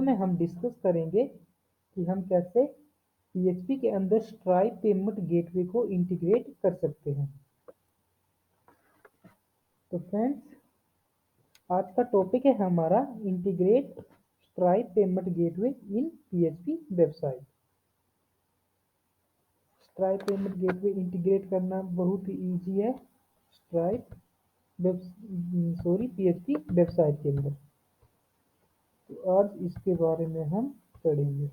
में हम डिस्कस करेंगे कि हम कैसे पीएचपी के अंदर स्ट्राइप पेमेंट गेटवे को इंटीग्रेट कर सकते हैं। तो फ्रेंड्स, आज का टॉपिक है हमारा integrate Stripe payment gateway in PHP website. Stripe payment gateway integrate करना बहुत ही ईजी है पीएचपी वेबसाइट के अंदर। तो आज इसके बारे में हम पढ़ेंगे।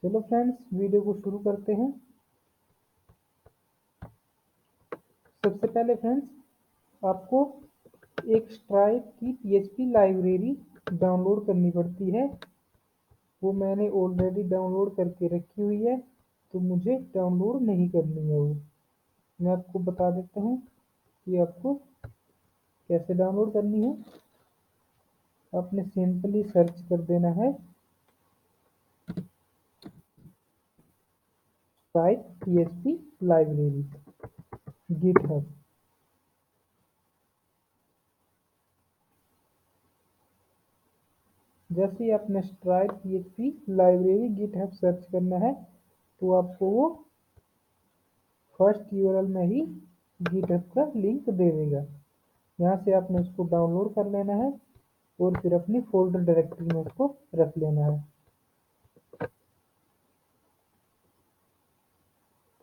चलो फ्रेंड्स, वीडियो को शुरू करते हैं। सबसे पहले फ्रेंड्स, आपको एक स्ट्राइप की पीएचपी लाइब्रेरी डाउनलोड करनी पड़ती है। वो मैंने ऑलरेडी डाउनलोड करके रखी हुई है, तो मुझे डाउनलोड नहीं करनी है। वो मैं आपको बता देता हूँ कि आपको कैसे डाउनलोड करनी है। आपने सिंपली सर्च कर देना है स्ट्राइप पीएचपी लाइब्रेरी गिटहब। जैसे ही आपने stripe PHP library GitHub search करना है, तो आपको वो फर्स्ट यूआरएल में ही गिटहब का लिंक दे देगा। यहाँ से आपने उसको डाउनलोड कर लेना है और फिर अपनी फोल्डर डायरेक्टरी में उसको रख लेना है।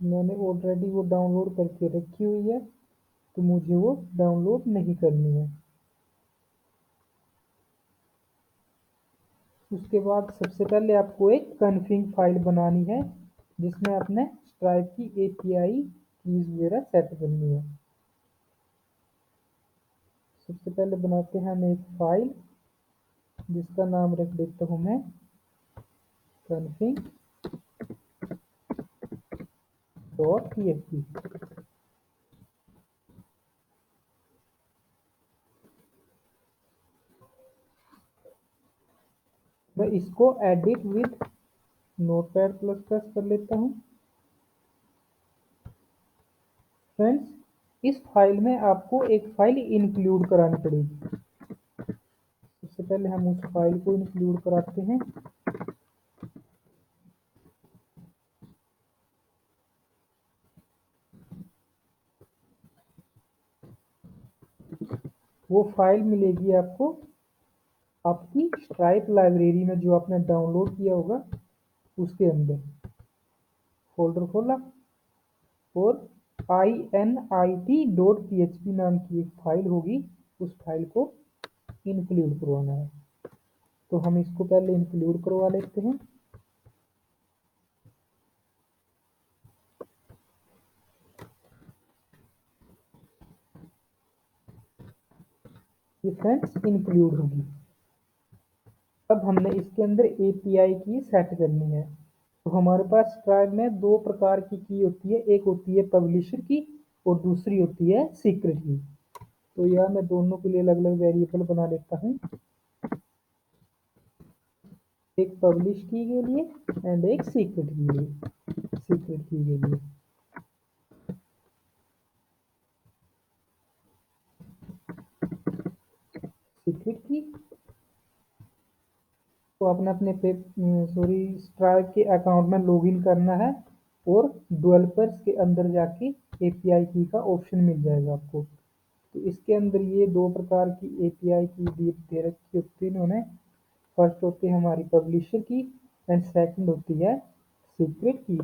तो मैंने ऑलरेडी वो डाउनलोड करके रखी हुई है, तो मुझे वो डाउनलोड नहीं करनी है। उसके बाद सबसे पहले आपको एक कॉन्फ़िग फाइल बनानी है, जिसमें आपने स्ट्राइप की एपीआई कीज वगैरह सेट करनी है। सबसे पहले बनाते हैं हम एक फाइल, जिसका नाम रख देता हूँ मैं config.php। मैं इसको edit with notepad plus plus कर लेता हूँ। फ्रेंड्स, इस फाइल में आपको एक फाइल इंक्लूड करानी पड़ेगी। सबसे पहले हम उस फाइल को इंक्लूड कराते हैं। वो फाइल मिलेगी आपको आपकी स्ट्राइप लाइब्रेरी में, जो आपने डाउनलोड किया होगा उसके अंदर। फोल्डर खोला और init.php नाम की एक फाइल होगी, उस फाइल को इंक्लूड करवाना है। तो हम इसको पहले इंक्लूड करवा लेते हैं। ये फ्रेंड्स इंक्लूड होगी। अब हमने इसके अंदर एपीआई की सेट करनी है। तो हमारे पास स्ट्राइप में दो प्रकार की होती है, एक होती है पब्लिशर की और दूसरी होती है सीक्रेट की। तो यह मैं दोनों के लिए अलग अलग वेरिएबल बना लेता हूँ, एक पब्लिश की के लिए एंड एक सीक्रेट के लिए। सीक्रेट की तो आपने अपने स्ट्राइप के अकाउंट में लॉगिन करना है और डेवलपर्स के अंदर जाके एपीआई की का ऑप्शन मिल जाएगा आपको। तो इसके अंदर ये दो प्रकार की एपीआई की दे रखी होती है इन्होंने। फर्स्ट होती है हमारी पब्लिशर की एंड सेकंड होती है सीक्रेट की।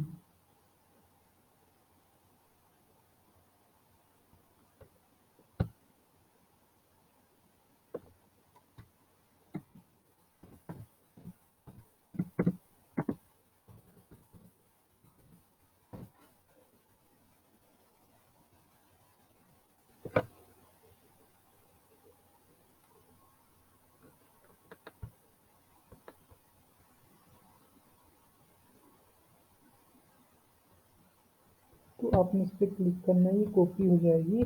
तो आपने इस पर क्लिक करना, ये कॉपी हो जाएगी।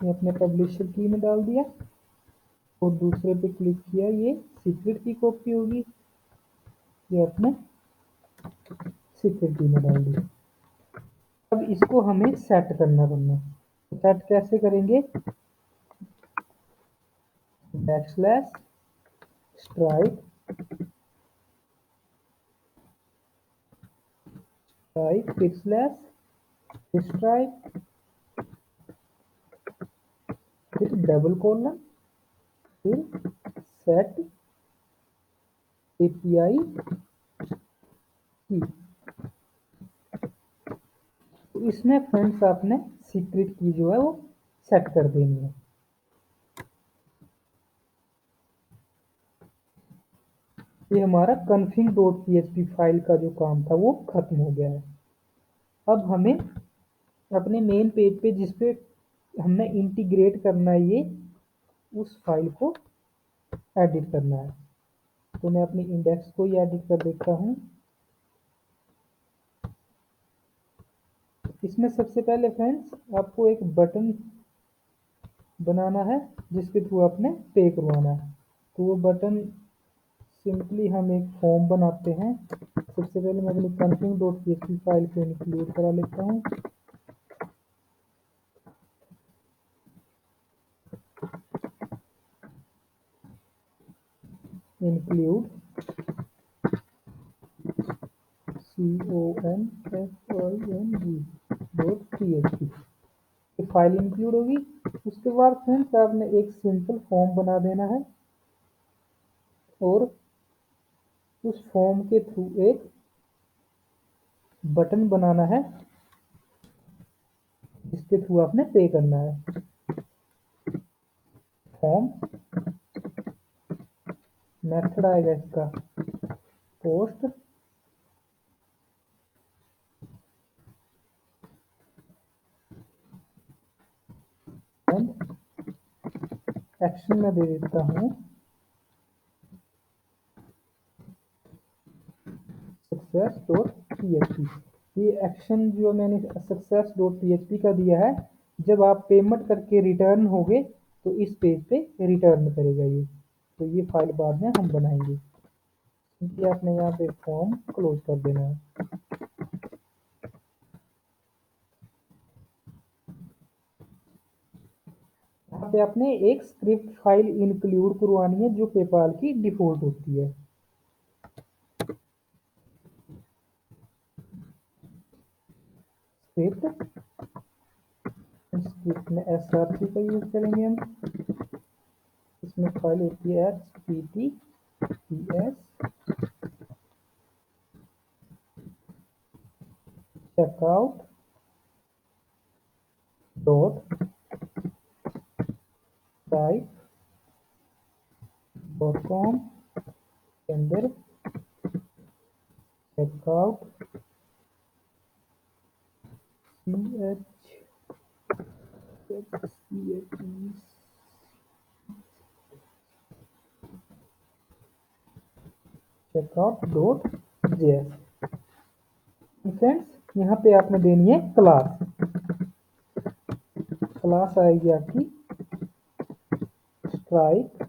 ये अपने पब्लिशर की में डाल दिया और दूसरे पे क्लिक किया, ये सीक्रेट की कॉपी होगी, ये अपने सीक्रेट की में डाल दी। अब इसको हमें सेट करना है। सेट कैसे करेंगे? बैकस्लैश स्ट्राइक फिर स्लैश स्ट्राइक फिर डबल कॉलन फिर सेट एपीआई की। तो इसमें फ्रेंड्स आपने सीक्रेट की जो है वो सेट कर देनी है। ये हमारा config.php फाइल का जो काम था वो खत्म हो गया है। अब हमें अपने मेन पेज पे जिस पे हमने इंटीग्रेट करना है ये उस फाइल को एडिट करना है। तो मैं अपनी इंडेक्स को ही एडिट कर देता हूँ। इसमें सबसे पहले फ्रेंड्स आपको एक बटन बनाना है जिसके थ्रू आपने पे करवाना है। तो वो बटन सिंपली हम एक फॉर्म बनाते हैं। सबसे पहले मैं अपनी config.php फाइल को इंक्लूड करा लेता हूँ। इंक्लूड config.php फाइल इंक्लूड होगी। उसके बाद फ्रेंड्स आपने एक सिंपल फॉर्म बना देना है और उस फॉर्म के थ्रू एक बटन बनाना है जिसके थ्रू आपने पे करना है। फॉर्म मेथड आएगा इसका पोस्ट एंड एक्शन में दे देता हूँ success.php। ये एक्शन जो मैंने success.php का दिया है, जब आप पेमेंट करके रिटर्न होगे तो इस पेज पे रिटर्न करेगा ये। तो ये फाइल बाद में हम बनाएंगे। क्योंकि आपने यहाँ पे फॉर्म क्लोज कर देना है। यहाँ पे आपने एक स्क्रिप्ट फाइल इंक्लूड करवानी है जो पेपाल की डिफॉल्ट होती है। स्क्रिप्ट में src का यूज करेंगे हम। इसमें फाइल होती है https checkout dot type dot com के अंदर checkout checkout dot JS. Friends यहाँ पे आपने देनी है क्लास। क्लास आएगी आपकी स्ट्राइक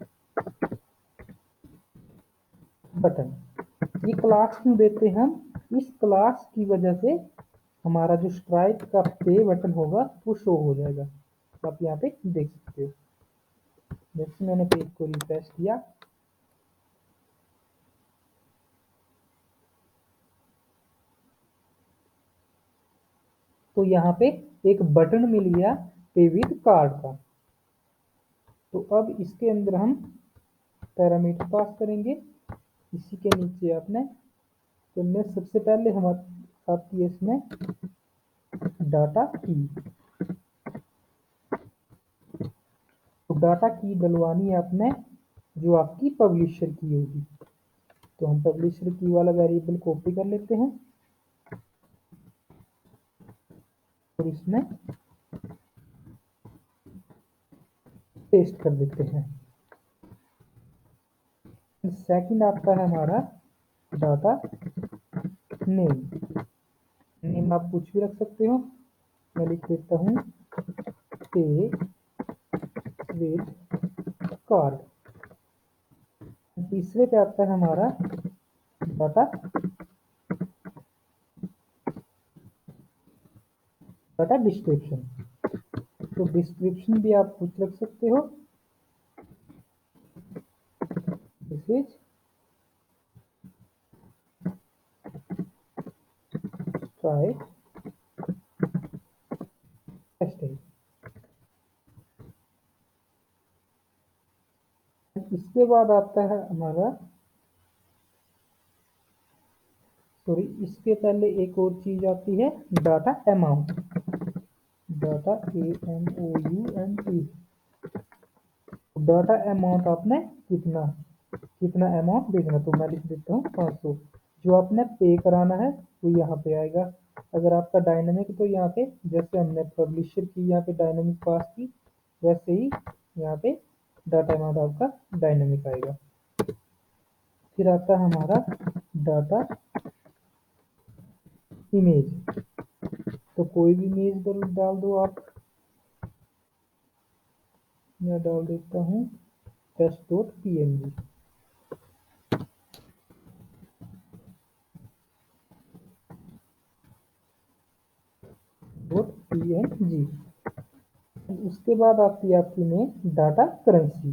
बटन। ये क्लास क्यों देते हैं हम? इस क्लास की वजह से हमारा जो स्ट्राइक का पे बटन होगा वो शो हो जाएगा। आप यहाँ पे देख सकते हो। जैसे मैंने पेज को रिफ्रेश किया तो यहाँ पे एक बटन मिल गया पे विद कार्ड का। तो अब इसके अंदर हम पैरामीटर पास करेंगे। इसी के नीचे आपने तो मैं सबसे पहले हम आपकी इसमें डाटा की। तो डाटा की डलवानी है आपने जो आपकी पब्लिशर की होगी। तो हम पब्लिशर की वाला वेरिएबल कॉपी कर लेते हैं और इसमें पेस्ट कर देते हैं। सेकंड आता है हमारा डाटा नेम आप कुछ भी रख सकते हो। मैं लिख देता हूँ पे विद कार्ड। तीसरे पे आता है हमारा डाटा डिस्क्रिप्शन। तो डिस्क्रिप्शन भी आप कुछ रख सकते हो। This is try testing. इसके बाद आता है हमारा, सॉरी, इसके पहले एक और चीज आती है, data amount. Data AMOUNT। Data amount आपने कितना कितना अमाउंट भेजना, तो मैं लिख देता हूँ 500। जो आपने पे कराना है वो यहाँ पे आएगा। अगर आपका डायनेमिक तो यहाँ पे, जैसे हमने पब्लिशर की यहाँ पे डायनेमिक पास की, वैसे ही यहाँ पे डाटा अमाउंट आपका डायनेमिक आएगा। फिर आता है हमारा डाटा इमेज। तो कोई भी इमेज डाल दो आप। मैं डाल देता हूँ test.png। .png। उसके बाद आती है आपकी मेन डाटा करेंसी।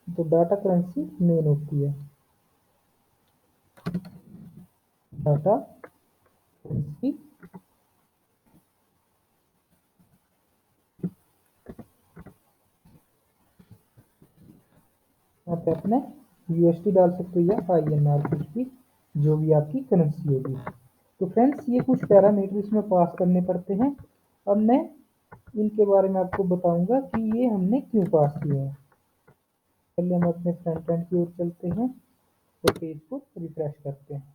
तो डाटा करेंसी मेन होती है डाटा करेंसी। यहाँ पे अपने USD डाल सकते हो या INR, कुछ भी, जो भी आपकी करेंसी होगी। तो फ्रेंड्स, ये कुछ पैरामीटर इसमें पास करने पड़ते हैं। अब मैं इनके बारे में आपको बताऊंगा कि ये हमने क्यों पास किए हैं। पहले हम अपने फ्रंट एंड की ओर चलते हैं और पेज को रिफ्रेश करते हैं।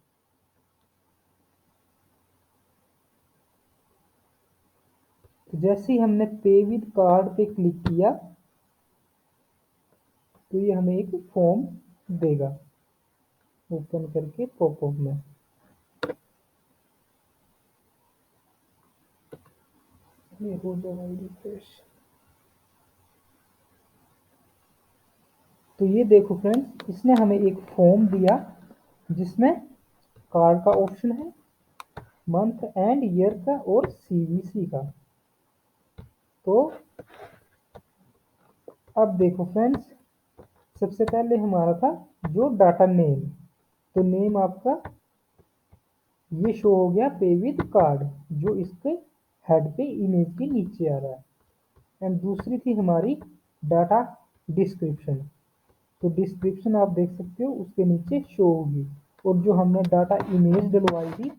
तो जैसे ही हमने पे विद कार्ड पे क्लिक किया तो ये हमें एक फॉर्म देगा ओपन करके पॉपअप में। ये हो जाएगा रिफ्रेश। तो ये देखो फ्रेंड्स, इसने हमें एक फॉर्म दिया जिसमें कार्ड का ऑप्शन है, मंथ एंड ईयर का और CVC का। तो अब देखो फ्रेंड्स, सबसे पहले हमारा था जो डाटा नेम। तो नेम आपका ये शो हो गया पे विद कार्ड, जो इसके हेड पे इमेज के नीचे आ रहा है। एंड दूसरी थी हमारी डाटा डिस्क्रिप्शन। तो डिस्क्रिप्शन आप देख सकते हो उसके नीचे शो होगी। और जो हमने डाटा इमेज डलवाई थी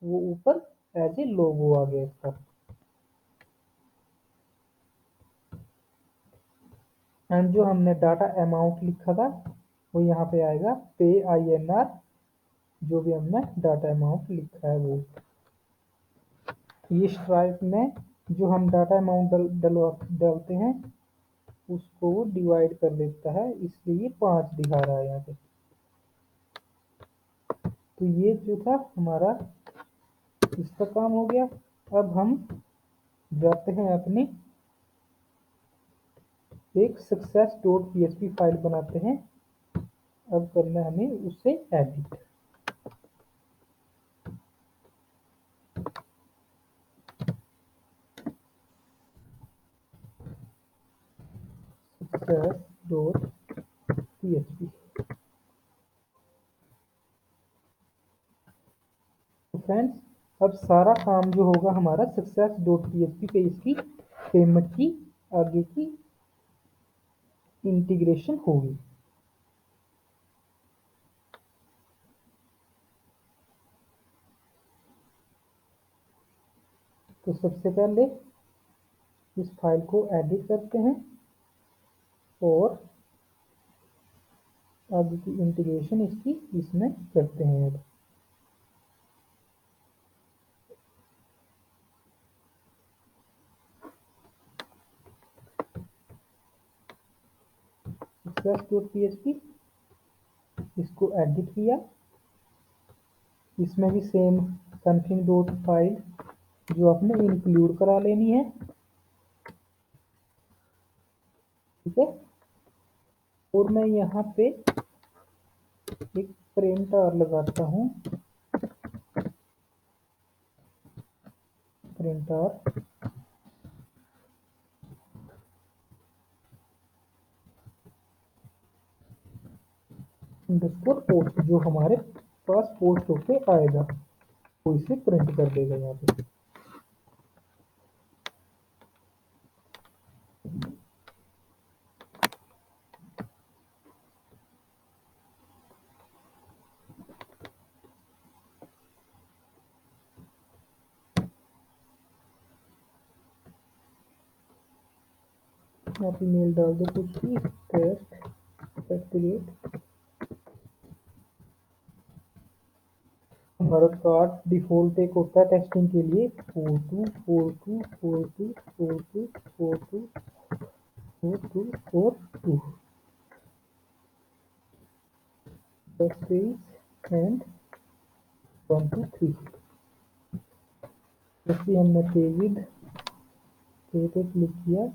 वो ऊपर एज ए लोगो आ गया इसका। एंड जो हमने डाटा अमाउंट लिखा था वो यहाँ पे आएगा पे INR, जो भी हमने डाटा अमाउंट लिखा है वो। ये स्ट्राइप में जो हम डाटा अमाउंट डालते हैं उसको वो डिवाइड कर देता है, इसलिए 5 दिखा रहा है यहाँ पे। तो ये जो था हमारा इसका काम हो गया। अब हम जाते हैं अपनी एक success.php फाइल बनाते हैं। अब करना है हमें उसे एडिट। success.php। तो फ्रेंड्स, अब सारा काम जो होगा हमारा success.php पे इसकी पेमेंट की आगे की इंटीग्रेशन होगी। तो सबसे पहले इस फाइल को एडिट करते हैं और आगे की इंटीग्रेशन इसकी इसमें करते हैं ऐड। success.php इसको एडिट किया। इसमें भी सेम config फाइल जो आपने इंक्लूड करा लेनी है, ठीक है। और मैं यहाँ पे एक प्रिंटर लगाता हूँ। प्रिंटर अंडरस्कोर पोस्ट, जो हमारे पास पोस्ट होके आएगा वो इसे प्रिंट कर देगा यहाँ पे। आप ईमेल डाल दो कुछ भी, टेस्ट हमारा कार्ड डिफॉल्ट एक होता है टेस्टिंग के लिए 424242424242 पेज एंड 1 2 3। जैसे हमने पेज पे क्लिक किया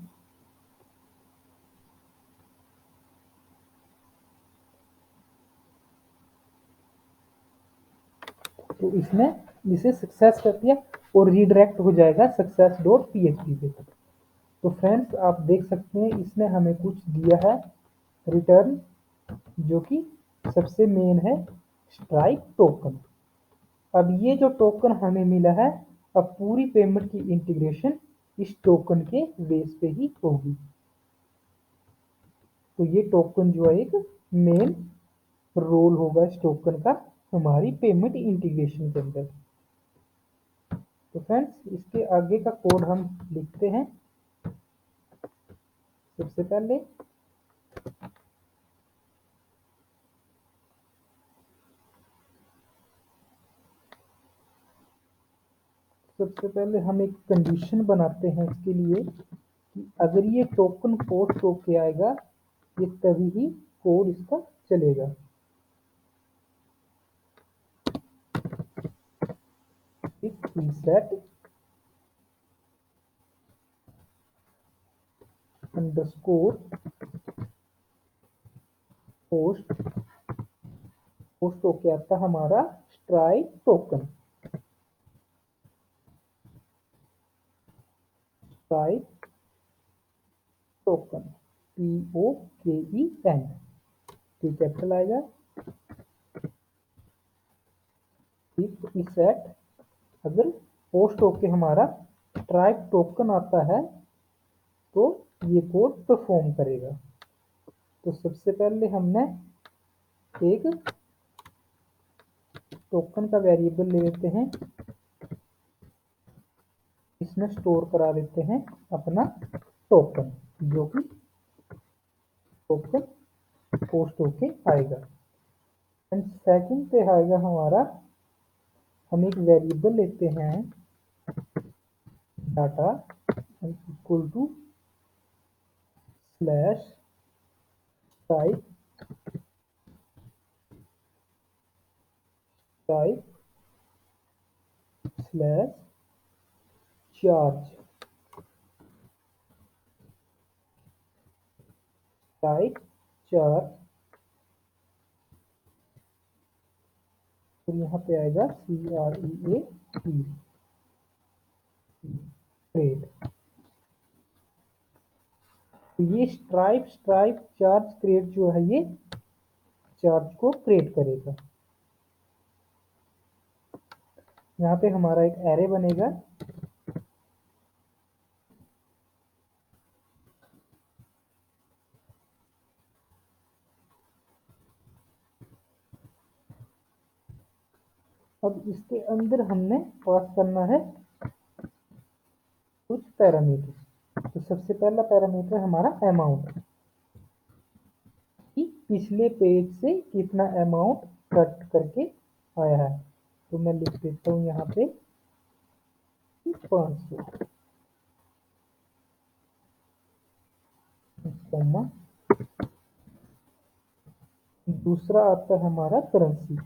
तो इसने इसे सक्सेस कर दिया और रीडायरेक्ट हो जाएगा success.php पे। तो फ्रेंड्स आप देख सकते हैं इसने हमें कुछ दिया है रिटर्न, जो कि सबसे मेन है स्ट्राइक टोकन। अब ये जो टोकन हमें मिला है, अब पूरी पेमेंट की इंटीग्रेशन इस टोकन के बेस पे ही होगी। तो ये टोकन जो है एक मेन रोल होगा इस टोकन का हमारी पेमेंट इंटीग्रेशन के अंदर। तो फ्रेंड्स इसके आगे का कोड हम लिखते हैं। सबसे पहले हम एक कंडीशन बनाते हैं इसके लिए कि अगर ये टोकन पोस्ट होके आएगा ये तभी ही कोड इसका चलेगा। रीसेट अंडरस्कोर पोस्ट होके आता हमारा strike token. Strike token TOKEN, capital आएगा। रीसेट अगर पोस्ट होके हमारा स्ट्राइक टोकन आता है तो ये कोड परफॉर्म करेगा। तो सबसे पहले हमने एक टोकन का वेरिएबल ले लेते हैं, इसमें स्टोर करा देते हैं अपना टोकन, जो कि टोकन पोस्ट होके आएगा। एंड सेकंड पे आएगा हमारा, हम एक वेरिएबल लेते हैं data equal to slash type slash charge type charge, और यहाँ पे आएगा CREAT क्रिएट। तो ये स्ट्राइप चार्ज क्रिएट जो है ये चार्ज को क्रिएट करेगा। यहाँ पे हमारा एक एरे बनेगा, अब इसके अंदर हमने पास करना है कुछ पैरामीटर। तो सबसे पहला पैरामीटर हमारा अमाउंट, कि पिछले पेज से कितना अमाउंट कट करके आया है। तो मैं लिख देता हूँ यहाँ पे 500, दूसरा आता है हमारा करेंसी,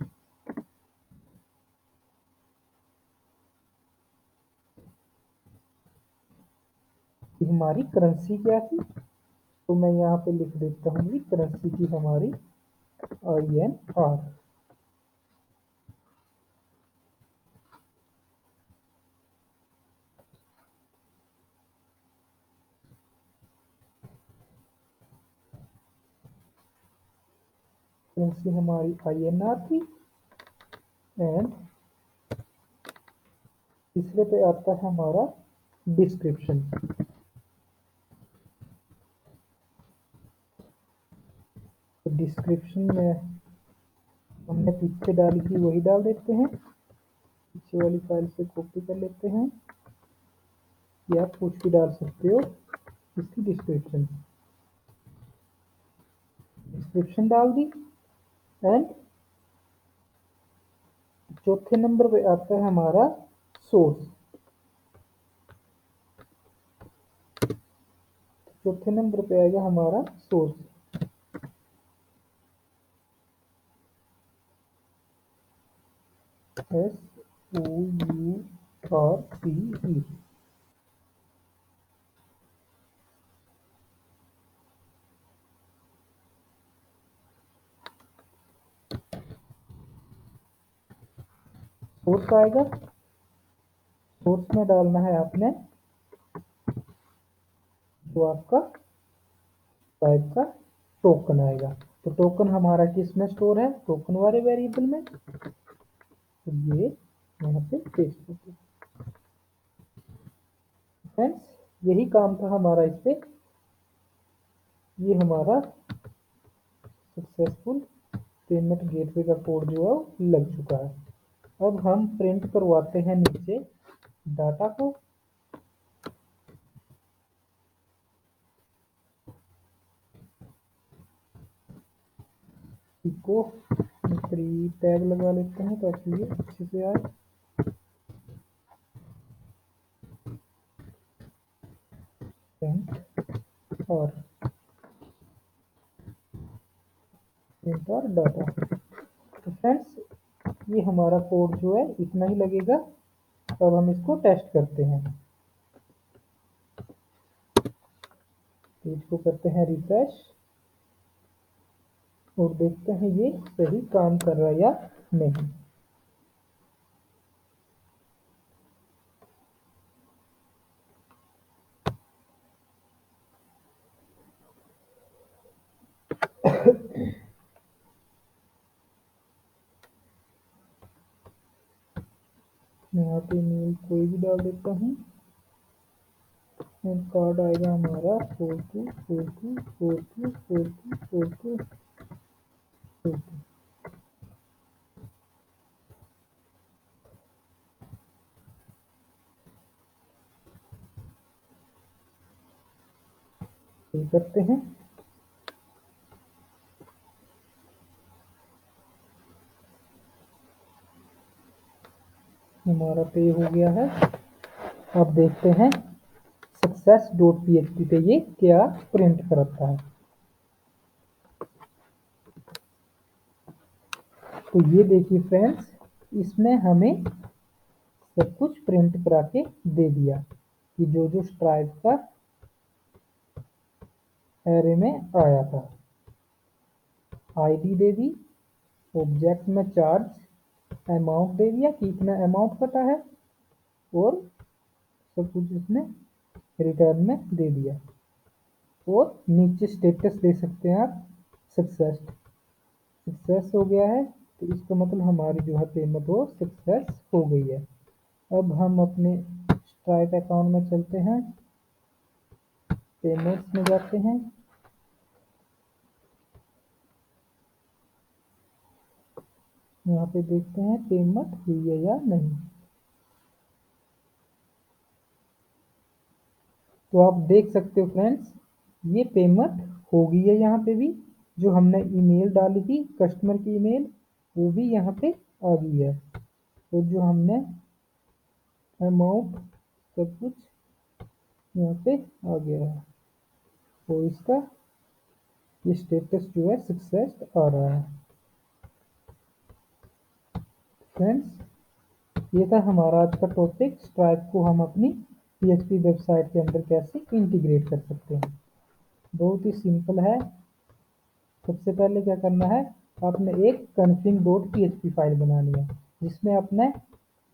हमारी करेंसी क्या थी। तो मैं यहाँ पे लिख देता हूँ करेंसी की हमारी INR। फ्रेंड्स ये हमारी INR थी। एंड तीसरे पे आता है हमारा डिस्क्रिप्शन। तो डिस्क्रिप्शन में हमने पीछे डाली थी वही डाल देते हैं। पीछे वाली फाइल से कॉपी कर लेते हैं, या आप कुछ भी डाल सकते हो। इसकी डिस्क्रिप्शन डाल दी। एंड चौथे नंबर पे आता है हमारा सोर्स। चौथे नंबर पे आएगा हमारा सोर्स। SOURCE। सोर्स आएगा। सोर्स में डालना है आपने जो आपका टाइप का टोकन आएगा। तो टोकन हमारा किस में स्टोर है? टोकन वाले वेरिएबल में। तो ये यहाँ पे पेस्ट करते हैं। फ्रेंड्स यही काम था हमारा इस पे। ये हमारा सक्सेसफुल पेमेंट गेटवे का कोड जो है लग चुका है। अब हम प्रिंट करवाते हैं नीचे डाटा को। इसको टैग लगा लेते हैं ताकि ये अच्छे से आए। और प्रिंट और डाटा। तो फ्रेंड्स ये हमारा कोड जो है इतना ही लगेगा। अब हम इसको टेस्ट करते हैं। पेज को करते हैं रिफ्रेश और देखते हैं ये सही काम कर रहा है या नहीं। यहाँ पे मेल कोई भी डाल देता हूँ। कार्ड आएगा हमारा 424242424242। ये करते हैं। हमारा पे हो गया है। अब देखते हैं success.php पे ये क्या प्रिंट करता है। तो ये देखिए फ्रेंड्स, इसमें हमें सब कुछ प्रिंट करा के दे दिया कि जो जो स्ट्राइप का एरे में आया था। आईडी दे दी, ऑब्जेक्ट में चार्ज अमाउंट दे दिया कि इतना अमाउंट कटा है, और सब कुछ इसने रिटर्न में दे दिया। और नीचे स्टेटस दे सकते हैं आप सक्सेस हो गया है। तो इसका मतलब हमारी जो है पेमेंट वो सक्सेस हो गई है। अब हम अपने स्ट्राइप अकाउंट में चलते हैं, पेमेंट्स में जाते हैं। यहाँ पे देखते हैं पेमेंट हुई है या नहीं। तो आप देख सकते हो फ्रेंड्स, ये पेमेंट हो गई है। यहाँ पे भी जो हमने ईमेल डाली थी कस्टमर की ईमेल, वो भी यहाँ पे आ गई है। तो जो हमने अमाउंट सब कुछ यहाँ पे आ गया है। तो इसका ये स्टेटस जो है सक्सेस आ रहा है। फ्रेंड्स ये था हमारा आज का टॉपिक, स्ट्राइप को हम अपनी PHP वेबसाइट के अंदर कैसे इंटीग्रेट कर सकते हैं। बहुत ही सिंपल है। सबसे पहले क्या करना है, आपने एक config.php फाइल बनानी है जिसमें आपने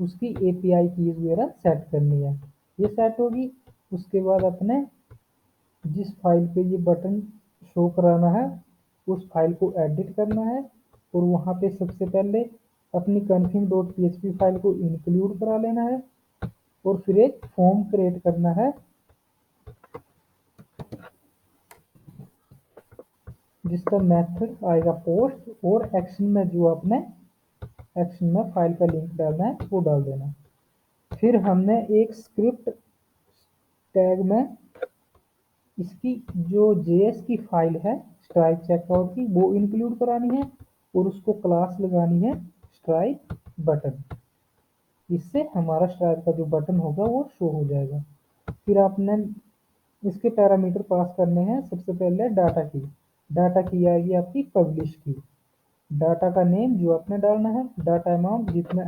उसकी API कीज वगैरह सेट करनी है। ये सेट होगी, उसके बाद अपने जिस फाइल पे ये बटन शो कराना है उस फाइल को एडिट करना है। और वहाँ पे सबसे पहले अपनी config.php फाइल को इंक्लूड करा लेना है और फिर एक फॉर्म क्रिएट करना है जिसका मेथड आएगा पोस्ट और एक्शन में जो आपने एक्शन में फाइल का लिंक डालना है वो डाल देना। फिर हमने एक स्क्रिप्ट टैग में इसकी जो JS की फाइल है स्ट्राइक चेकआउट की वो इंक्लूड करानी है और उसको क्लास लगानी है स्ट्राइक बटन। इससे हमारा स्ट्राइक का जो बटन होगा वो शो हो जाएगा। फिर आपने इसके पैरामीटर पास करने हैं। सबसे पहले डाटा की आएगी आपकी पब्लिश की। डाटा का नेम जो आपने डालना है, डाटा अमाउंट जितना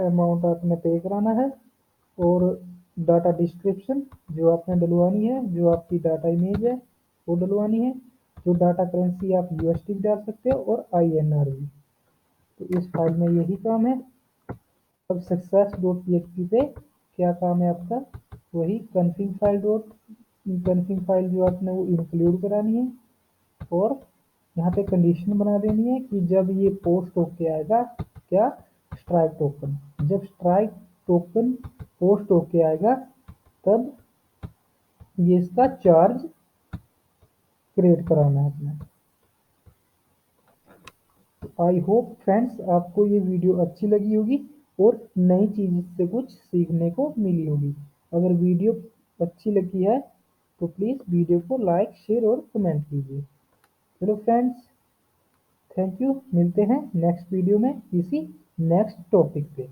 अमाउंट आपने पे कराना है और डाटा डिस्क्रिप्शन जो आपने डलवानी है, जो आपकी डाटा इमेज है वो डलवानी है। जो डाटा करेंसी आप USD भी डाल सकते हो और INR भी। तो इस फाइल में यही काम है। अब success.php पे क्या काम है आपका, वही config फाइल जो आपने वो इंक्लूड करानी है और यहाँ पे कंडीशन बना देनी है कि जब ये पोस्ट होके आएगा क्या स्ट्राइक टोकन, जब स्ट्राइक टोकन पोस्ट होके आएगा तब ये इसका चार्ज क्रिएट कराना है अपने। आई होप फ्रेंड्स आपको ये वीडियो अच्छी लगी होगी और नई चीज़ से कुछ सीखने को मिली होगी। अगर वीडियो अच्छी लगी है तो प्लीज़ वीडियो को लाइक शेयर और कमेंट कीजिए। चलो फ्रेंड्स, थैंक यू। मिलते हैं नेक्स्ट वीडियो में किसी नेक्स्ट टॉपिक पे।